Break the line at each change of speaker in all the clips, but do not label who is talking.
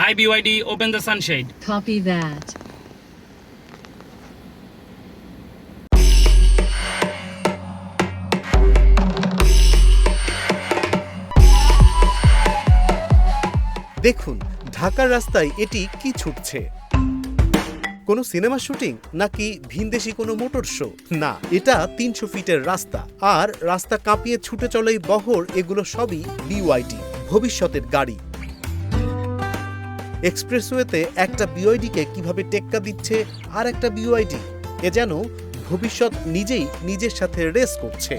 Hi BYD, open the sunshade.
Copy that.
দেখুন ঢাকার রাস্তায় এটি কি ছুটছে, কোনো সিনেমা শুটিং নাকি ভিনদেশি কোনো মোটর শো? না, এটা 300 ফিটের রাস্তা, আর রাস্তা কাঁপিয়ে ছুটে চলেই বহর এগুলো সবই বিওয়াইডি, ভবিষ্যতের গাড়ি। এক্সপ্রেসওয়েতে একটা বিওয়াইডিকে কিভাবে টেক্কা দিচ্ছে আর একটা বিওয়াইডি, এ যেন ভবিষ্যৎ নিজেই নিজের সাথে রেস করছে।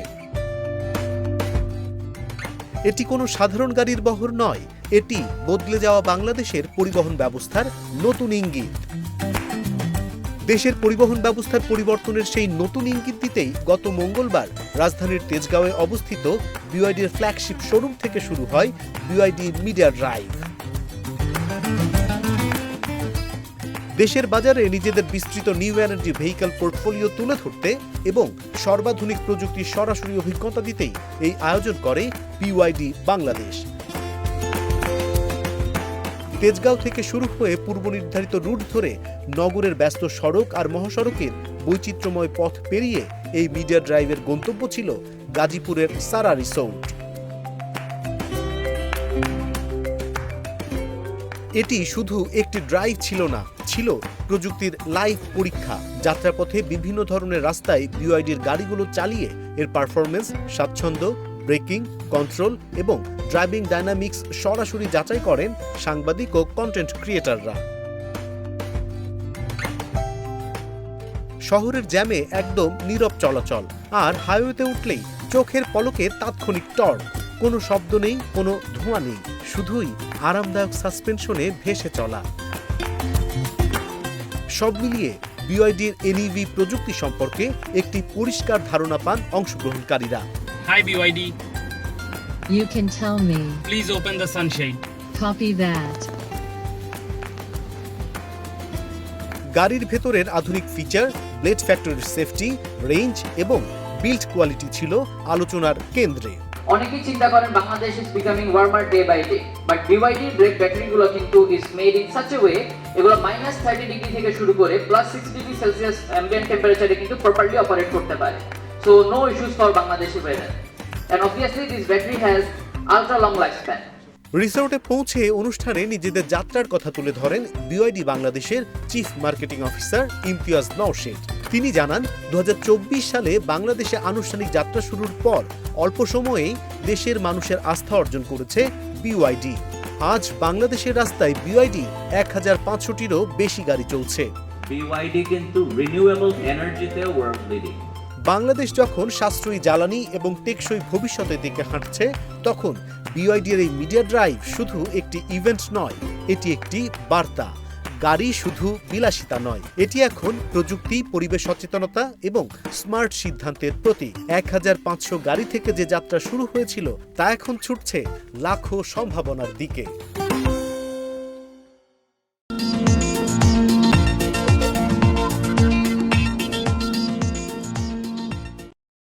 এটি কোনো সাধারণ গাড়ির বহর নয়, এটি বদলে যাওয়া বাংলাদেশের পরিবহন ব্যবস্থার নতুন ইঙ্গিত। দেশের পরিবহন ব্যবস্থার পরিবর্তনের সেই নতুন ইঙ্গিত দিতেই গত মঙ্গলবার রাজধানীর তেজগাঁওয়ে অবস্থিত বিওয়াইডির ফ্ল্যাগশিপ শোরুম থেকে শুরু হয় বিওয়াইডি মিডিয়া ড্রাইভ। দেশের বাজারে নিজেদের বিস্তৃত নিউ এনার্জি ভেহিকল পোর্টফোলিও তুলে ধরতে এবং সর্বাধুনিক প্রযুক্তির সরাসরি অভিজ্ঞতা দিতেই এই আয়োজন করে বিওয়াইডি বাংলাদেশ। তেজগাঁও থেকে শুরু হয়ে পূর্ব নির্ধারিত রুট ধরে নগরের ব্যস্ত সড়ক আর মহাসড়কের বৈচিত্র্যময় পথ পেরিয়ে এই মিডিয়া ড্রাইভের গন্তব্য ছিল গাজীপুরের সারা রিসোর্ট। এটি শুধু একটি ড্রাইভ ছিল না, ছিল প্রযুক্তির লাইভ পরীক্ষা। যাত্রাপথে বিভিন্ন ধরনের রাস্তায় বিওয়াইডির গাড়িগুলো চালিয়ে এর পারফরমেন্স, স্বাচ্ছন্দ্য, ব্রেকিং, কন্ট্রোল এবং ড্রাইভিং ডায়নামিক্স সরাসরি যাচাই করেন সাংবাদিক ও কন্টেন্ট ক্রিয়েটররা। শহরের জ্যামে একদম নীরব চলাচল, আর হাইওয়েতে উঠলেই চোখের পলকে তাৎক্ষণিক টর্ক। কোনো শব্দ নেই, কোনো ধোঁয়া নেই, শুধুই আরামদায়ক সাসপেনশনে ভেসে চলা। সব মিলিয়ে বিওয়াইডির এনইভি প্রযুক্তি সম্পর্কে একটি পরিষ্কার ধারণা পান অংশগ্রহণকারীরা।
Hi BYD,
You can tell me.
please open the sunshade.
Copy that.
গাড়ির ভেতরের আধুনিক ফিচার, ব্লেড ফ্যাক্টরির সেফটি, রেঞ্জ এবং বিল্ড কোয়ালিটি ছিল আলোচনার কেন্দ্রে।
অনেকেই চিন্তা করেন Bangladesh is becoming warmer day by day, but BYD brake ব্যাটারিগুলো কিন্তু is made in such a way, এগুলো -30 ডিগ্রি থেকে শুরু করে +6 ডিগ্রি সেলসিয়াস অ্যাম্বিয়েন্ট টেম্পারেচারে কিন্তু প্রপারলি অপারেট করতে পারে। So no issues for Bangladeshi weather, and obviously this battery has ultra long life span.
রিসোর্টে পৌঁছে অনুষ্ঠানে নিজেদের যাত্রার কথা তুলে ধরেন বিওয়াইডি বাংলাদেশের chief marketing officer Imtiaz Nowshed. তিনি জানান 2024 সালে বাংলাদেশে আনুষ্ঠানিক যাত্রা শুরুর পর অল্প সময়েই দেশের মানুষের আস্থা অর্জন করেছে বিওয়াইডি। আজ বাংলাদেশের রাস্তায় বিওয়াইডি 1500টিরও বেশি গাড়ি চলছে।
বিওয়াইডি কিন্তু রিনিউয়েবল এনার্জিতে ওয়ার্ল্ড লিডিং।
বাংলাদেশ যখন সাশ্রয়ী জ্বালানি এবং টেকসই ভবিষ্যতের দিকে হাঁটছে, তখন বিওয়াইডির এই মিডিয়া ড্রাইভ শুধু একটি ইভেন্ট নয়, এটি একটি বার্তা। গাড়ি শুধু বিলাসিতা নয়, এটি এখন প্রযুক্তি, পরিবেশ সচেতনতা এবং স্মার্ট সিদ্ধান্তের প্রতীক। 1500 গাড়ি থেকে যে যাত্রা শুরু হয়েছিল তা এখন ছুটছে লাখো সম্ভাবনার দিকে।